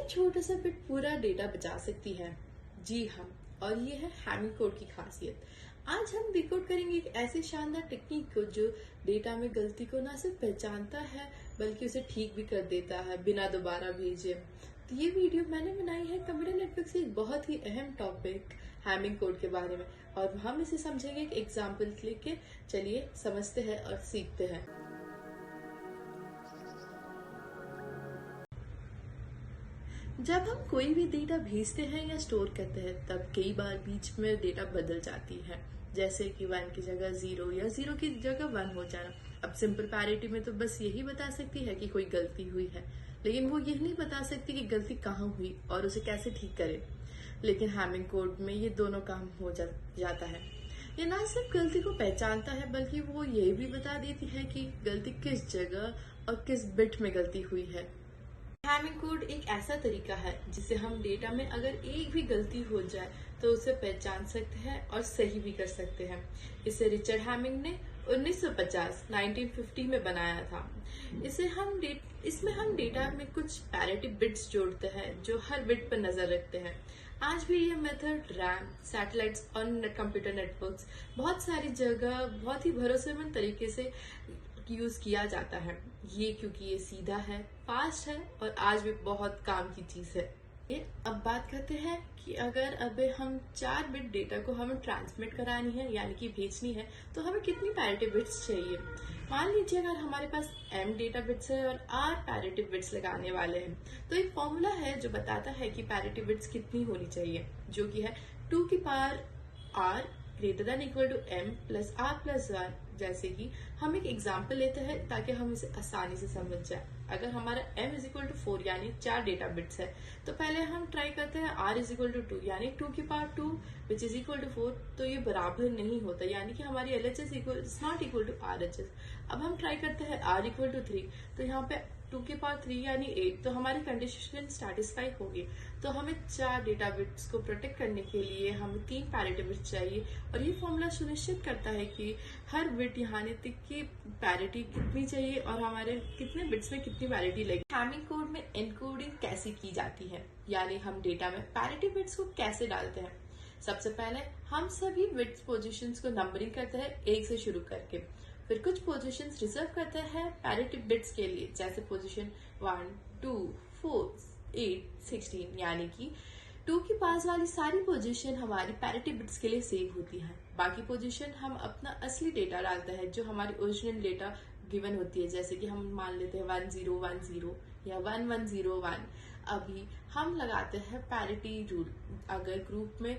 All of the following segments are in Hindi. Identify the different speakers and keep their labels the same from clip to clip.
Speaker 1: एक छोटा सा बिट पूरा डेटा बचा सकती है। जी हाँ, और ये है हैमिंग कोड की खासियत। आज हम डिकोड करेंगे एक ऐसी शानदार टेक्निक को जो डेटा में गलती को ना सिर्फ पहचानता है बल्कि उसे ठीक भी कर देता है बिना दोबारा भेजे। तो ये वीडियो मैंने बनाई है कंप्यूटर नेटवर्क से एक बहुत ही अहम टॉपिक हैमिंग कोड के बारे में, और हम इसे समझेंगे एक एग्जाम्पल लेके। चलिए समझते हैं और सीखते हैं। जब हम कोई भी डेटा भेजते हैं या स्टोर करते हैं तब कई बार बीच में डेटा बदल जाती है, जैसे कि 1 की जगह 0 या 0 की जगह 1 हो जाना। अब सिंपल पैरिटी में तो बस यही बता सकती है कि कोई गलती हुई है, लेकिन वो यह नहीं बता सकती कि गलती कहाँ हुई और उसे कैसे ठीक करे। लेकिन हैमिंग कोड में ये दोनों काम हो जाता है। ये ना सिर्फ गलती को पहचानता है बल्कि वो ये भी बता देती है कि गलती किस जगह और किस बिट में गलती हुई है। हैमिंग कोड एक ऐसा तरीका है जिससे हम डेटा में अगर एक भी गलती हो जाए तो उसे पहचान सकते हैं और सही भी कर सकते हैं। इसे रिचर्ड हैमिंग ने 1950 में बनाया था। इसमें हम डेटा में कुछ पैरिटी बिट्स जोड़ते हैं जो हर बिट पर नजर रखते हैं। आज भी यह मेथड रैम, सैटेलाइट्स और कंप्यूटर नेटवर्क्स बहुत सारी जगह बहुत ही भरोसेमंद तरीके से यूज किया जाता है। ये क्योंकि ये सीधा है, फास्ट है और आज भी बहुत काम की चीज है। अब बात करते हैं कि अगर अब हम 4 बिट डेटा को हमें ट्रांसमिट करानी है यानी कि भेजनी है तो हमें कितनी पैरिटी बिट्स चाहिए। मान लीजिए अगर हमारे पास m डेटा बिट्स है और r पैरिटी बिट्स लगाने वाले हैं तो एक फॉर्मूला है जो बताता है कि पैरिटी बिट्स कितनी होनी चाहिए, जो कि है 2 की power r greater than equal to m plus r plus 1। जैसे कि हम एक एग्जाम्पल लेते हैं ताकि हम इसे आसानी से समझ जाए। अगर हमारा m इज इक्वल टू 4 यानी 4 डेटा बिट्स है तो पहले हम ट्राई करते हैं r इज इक्वल टू 2 यानी 2 की power 2 which is equal to 4। तो ये बराबर नहीं होता यानी कि हमारी LHS is not equal to RHS। अब हम ट्राई करते हैं r इक्वल टू 3 तो यहाँ पे 2 की पावर 3 यानी 8, तो हमारी कंडीशन सेटिस्फाई होगी। तो हमें 4 डेटा बिट्स को प्रोटेक्ट करने के लिए हमें 3 पैरिटी बिट्स चाहिए, और ये फॉर्मूला सुनिश्चित करता है कि हर बिट यहाँ तक की पैरिटी कितनी चाहिए और हमारे कितने बिट्स में कितनी पैरिटी लगी। हैमिंग कोड में एनकोडिंग कैसे की जाती है, यानी हम डेटा में पैरिटी बिट्स को कैसे डालते हैं। सबसे पहले हम सभी बिट्स पोजीशंस को नंबरिंग करते हैं 1 से शुरू करके, फिर कुछ पोजीशंस रिजर्व करते हैं पैरिटी बिट्स के लिए, जैसे पोजीशन 1, 2, 4, 8, 16, यानी कि 2 की पास वाली सारी पोजीशन हमारी पैरिटी बिट्स के लिए सेव होती है। बाकी पोजीशन हम अपना असली डेटा डालते हैं जो हमारी ओरिजिनल डेटा गिवन होती है, जैसे कि हम मान लेते हैं 1010 या 1101। अभी हम लगाते हैं पैरिटी रूल। अगर ग्रुप में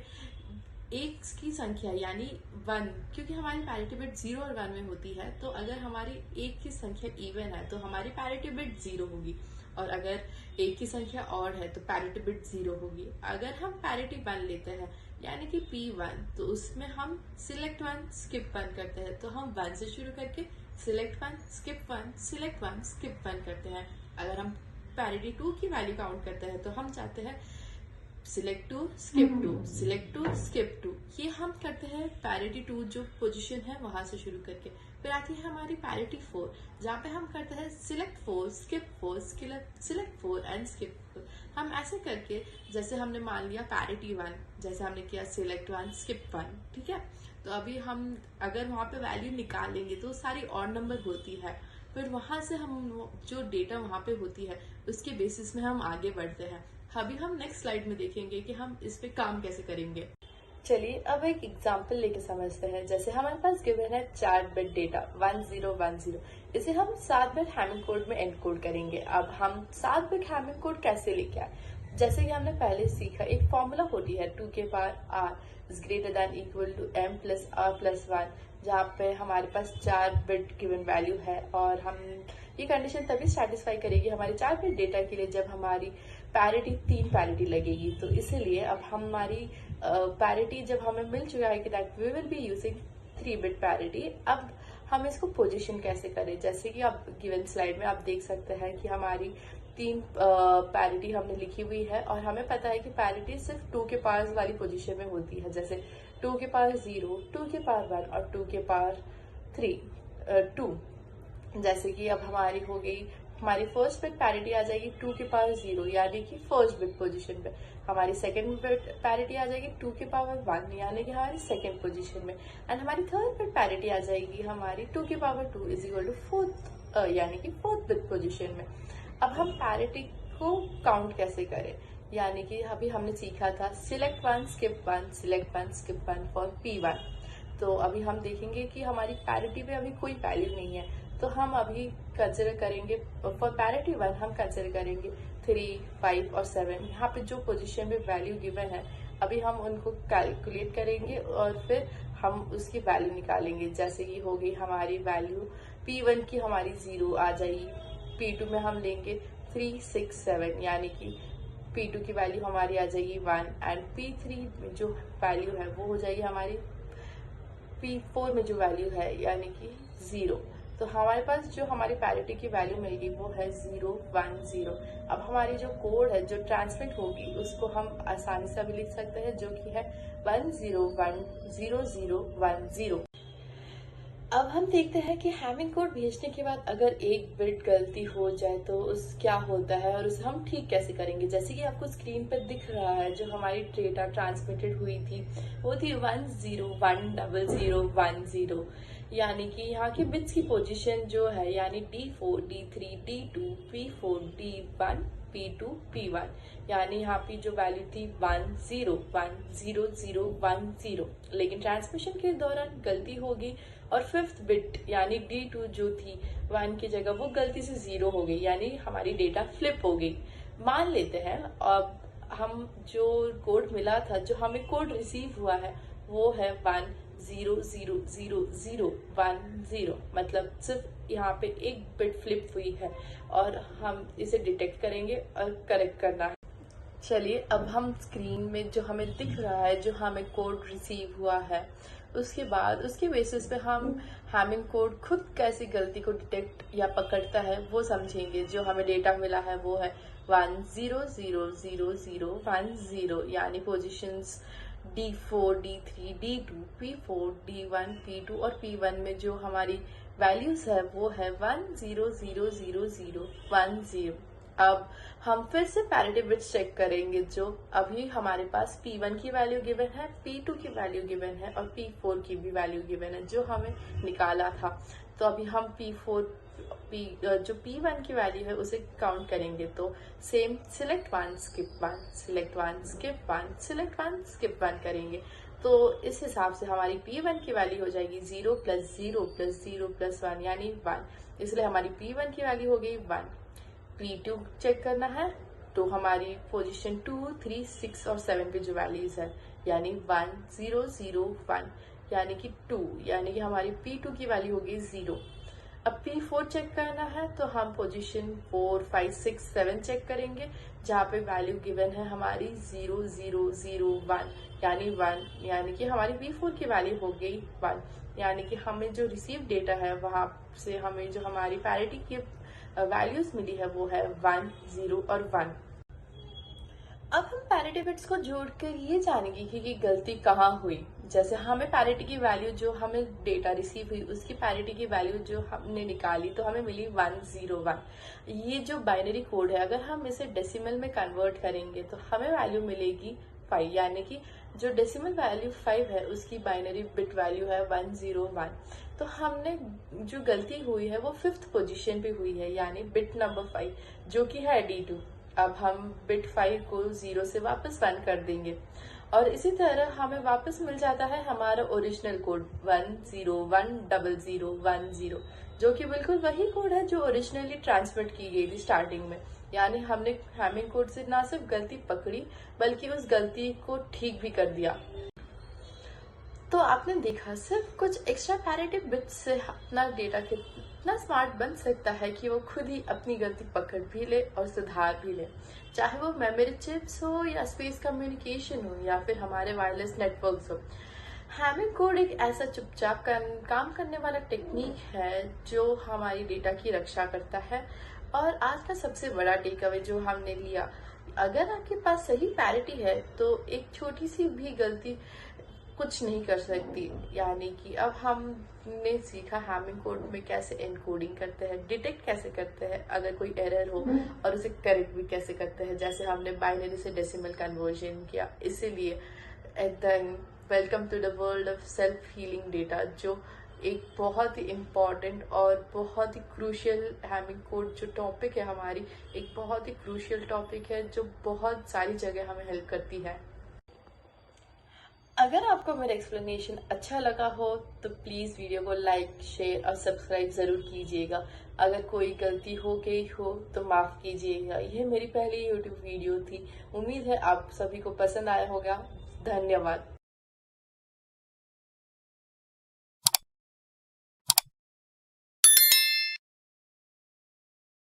Speaker 1: एक की संख्या यानी 1, क्योंकि हमारी पैरिटी बिट 0 और 1 में होती है, तो अगर हमारी एक की संख्या इवन है तो हमारी पैरिटी बिट 0 होगी, और अगर एक की संख्या ऑड है तो पैरिटी बिट 0 होगी। अगर हम पैरिटी 1 लेते हैं यानी कि P1 तो उसमें हम सिलेक्ट 1 स्किप 1 करते हैं, तो हम 1 से शुरू करके सिलेक्ट 1 स्किप 1 सिलेक्ट 1 स्किप 1 करते हैं। अगर हम पैरिटी 2 की वैल्यू काउंट करते हैं तो हम चाहते हैं सिलेक्ट 2 स्किप 2 सिलेक्ट 2 स्किप 2। ये हम करते हैं पैरिटी 2 जो पोजीशन है वहां से शुरू करके। फिर आती है हमारी पैरिटी 4 जहाँ पे हम करते हैं select 4 skip 4 select 4 and skip 4। हम ऐसे करके, जैसे हमने मान लिया पैरिटी 1, जैसे हमने किया सिलेक्ट 1 स्किप 1, ठीक है। तो अभी हम अगर वहां पे वैल्यू निकालेंगे तो सारी ऑड नंबर होती है, फिर वहां से हम जो डेटा वहां पे होती है उसके बेसिस में हम आगे बढ़ते हैं। अभी हम नेक्स्ट स्लाइड में देखेंगे कि हम इस पे काम कैसे करेंगे। चलिए अब एक एग्जांपल लेके समझते हैं। जैसे हमारे पास गिवन है 4 बिट डेटा 1010, इसे हम 7 बिट हैमिंग कोड में एनकोड करेंगे। अब हम 7 बिट हैमिंग कोड कैसे लेके आए, जैसे कि हमने पहले सीखा, एक फॉर्मूला होती है 2 के power r is greater than equal to m plus r plus 1, जहाँ पे हमारे पास 4 बिट गिवन वैल्यू है, और हम ये कंडीशन तभी सेटिस्फाई करेगी हमारे 4 बिट डेटा के लिए जब हमारी पैरिटी 3 पैरिटी लगेगी। तो इसीलिए अब हमारी पैरिटी जब हमें मिल चुका है कि that we will be using 3 bit parity. अब हम इसको पोजीशन कैसे करें, जैसे कि आप गिवन स्लाइड में आप देख सकते हैं कि हमारी 3 पैरिटी हमने लिखी हुई है, और हमें पता है कि पैरिटी सिर्फ 2 के पावर वाली पोजीशन में होती है, जैसे 2 के पावर 0, 2 के पावर 1 और 2 के पावर 2। जैसे कि अब हमारी हो गई हमारी फर्स्ट बिट पैरिटी आ जाएगी 2 की पावर 0 यानी कि फर्स्ट बिट पोजीशन पे। हमारी सेकंड बिट पैरिटी आ जाएगी 2 की पावर 1 यानी कि हमारी सेकंड पोजीशन में। एंड हमारी थर्ड बिट पैरिटी आ जाएगी हमारी 2 की power 2 is equal to fourth यानी कि फोर्थ बिट पोजीशन में। अब हम पैरिटी को काउंट कैसे करें, यानी कि अभी हमने सीखा था select 1 skip 1 select 1 skip 1 for P1। तो अभी हम देखेंगे कि हमारी पैरिटी में अभी कोई वैल्यू नहीं है, तो हम अभी कंसिडर करेंगे फॉर पैरिटी 1 हम कंसिडर करेंगे 3, 5 और 7। यहाँ पे जो पोजीशन में वैल्यू गिवन है अभी हम उनको कैलकुलेट करेंगे और फिर हम उसकी वैल्यू निकालेंगे। जैसे कि हो गई हमारी वैल्यू P1 की हमारी 0 आ जाएगी, P2 में हम लेंगे 3, 6, 7 यानी कि P2 की वैल्यू हमारी आ जाएगी 1 एंड P3 में जो वैल्यू है वो हो जाएगी हमारी P4 में जो वैल्यू है यानी कि 0। तो हमारे पास जो हमारी पैरिटी की वैल्यू मिलेगी वो है 0, 1, 0। अब हमारी जो कोड है जो ट्रांसमिट होगी उसको हम आसानी से भी लिख सकते हैं जो कि है 1 0 1 0 0 1 0। अब हम देखते हैं कि हैमिंग कोड भेजने के बाद अगर एक बिट गलती हो जाए तो उस क्या होता है और उसे हम ठीक कैसे करेंगे। जैसे कि आपको स्क्रीन पर दिख रहा है जो हमारी डेटा ट्रांसमिटेड हुई थी वो थी 1 0 1 0 0 1 0, यानी कि यहाँ की बिट्स की पोजीशन जो है यानी D4 D3 D2 P4 D1 P2 P1, यानी यहाँ पे जो वैल्यू थी 1 0 1 0 0 1 0, लेकिन ट्रांसमिशन के दौरान गलती होगी और फिफ्थ बिट यानी D2 जो थी 1 की जगह वो गलती से 0 हो गई, यानी हमारी डेटा फ्लिप हो गई। मान लेते हैं अब हम जो कोड मिला था, जो हमें कोड रिसीव हुआ है वो है 1 0 0 0 0 1 0, मतलब सिर्फ यहाँ पे एक बिट फ्लिप हुई है और हम इसे डिटेक्ट करेंगे और करेक्ट करना है। चलिए अब हम स्क्रीन में जो हमें दिख रहा है जो हमें कोड रिसीव हुआ है उसके बाद उसके बेसिस पे हम हैमिंग कोड खुद कैसे गलती को डिटेक्ट या पकड़ता है वो समझेंगे। जो हमें डेटा मिला है वो है 1 0 0 0 0 1 0, यानी positions D4 D3 D2 P4 D1 P2 और P1 में जो हमारी वैल्यूज है वो है 1 0 0 0 0 1 0। अब हम फिर से पैरिटी बिट्स चेक करेंगे। जो अभी हमारे पास P1 की वैल्यू गिवन है, P2 की वैल्यू गिवन है और P4 की भी वैल्यू गिवन है जो हमें निकाला था। तो अभी हम जो P1 की वैल्यू है उसे काउंट करेंगे। तो same select 1 skip 1 select 1 skip 1 select 1 skip 1 करेंगे। तो इस हिसाब से हमारी P1 की वैल्यू हो जाएगी 0 + 0 + 0 + 1 यानी 1, इसलिए हमारी P1 की वैल्यू हो गई 1। P2 चेक करना है तो हमारी पोजीशन 2 3 6 और 7 पे जो वैल्यूज है यानी 1 0 0 1 यानी कि 2, यानी कि हमारी P2 की वैल्यू होगी 0। अब P4 चेक करना है तो हम पोजीशन 4 5 6 7 चेक करेंगे जहाँ पे वैल्यू गिवन है हमारी 0 0 0 1 यानी 1, यानी कि हमारी P4 की वैल्यू हो गई 1, यानी कि हमें जो रिसीव डेटा है वहां से हमें जो हमारी पैरिटी की वैल्यूज मिली है वो है 1 0 और 1। अब हम पैरिटी बिट्स को जोड़कर ये जानेंगे कि गलती कहाँ हुई। जैसे हमें पैरिटी की वैल्यू जो हमें डेटा रिसीव हुई उसकी पैरिटी की वैल्यू जो हमने निकाली तो हमें मिली 1 0 1। ये जो बाइनरी कोड है अगर हम इसे डेसिमल में कन्वर्ट करेंगे तो हमें वैल्यू मिलेगी 5, यानी कि जो डेसिमल वैल्यू 5 है उसकी बाइनरी बिट वैल्यू है 1 0 1। तो हमने जो गलती हुई है वो फिफ्थ पोजीशन पे हुई है यानी बिट नंबर 5 जो कि है D2। अब हम बिट 5 को 0 से वापस 1 कर देंगे और इसी तरह हमें वापस मिल जाता है हमारा ओरिजिनल कोड 1 0 1 0 0 1 0, जो कि बिल्कुल वही कोड है जो ओरिजिनली ट्रांसमिट की गई थी स्टार्टिंग में। यानी हमने हैमिंग कोड से ना सिर्फ गलती पकड़ी बल्कि उस गलती को ठीक भी कर दिया। तो आपने देखा सिर्फ कुछ एक्स्ट्रा पैरिटी बिट्स से अपना डेटा कितना स्मार्ट बन सकता है कि वो खुद ही अपनी गलती पकड़ भी ले और सुधार भी ले, चाहे वो मेमोरी चिप्स हो या स्पेस कम्युनिकेशन हो या फिर हमारे वायरलेस नेटवर्क्स हो। हैमिंग कोड एक ऐसा चुपचाप काम करने वाला टेक्निक है जो हमारी डेटा की रक्षा करता है। और आज का सबसे बड़ा टेक अवे जो हमने लिया, अगर आपके पास सही पैरिटी है तो एक छोटी सी भी गलती कुछ नहीं कर सकती। यानी कि अब हमने सीखा हैमिंग कोड में कैसे एनकोडिंग करते हैं, डिटेक्ट कैसे करते हैं अगर कोई एरर हो, और उसे करेक्ट भी कैसे करते हैं, जैसे हमने बाइनरी से डेसिमल कन्वर्जन किया। इसीलिए at the end, welcome to the world of self healing data, जो एक बहुत ही इम्पॉर्टेंट और बहुत ही क्रूशियल हैमिंग कोड जो टॉपिक है हमारी, एक बहुत ही क्रूशियल टॉपिक है जो बहुत सारी जगह हमें हेल्प करती है। अगर आपको मेरा एक्सप्लेनेशन अच्छा लगा हो तो प्लीज़ वीडियो को लाइक, शेयर और सब्सक्राइब ज़रूर कीजिएगा। अगर कोई गलती हो गई हो तो माफ़ कीजिएगा। यह मेरी पहली यूट्यूब वीडियो थी। उम्मीद है आप सभी को पसंद आया होगा। धन्यवाद।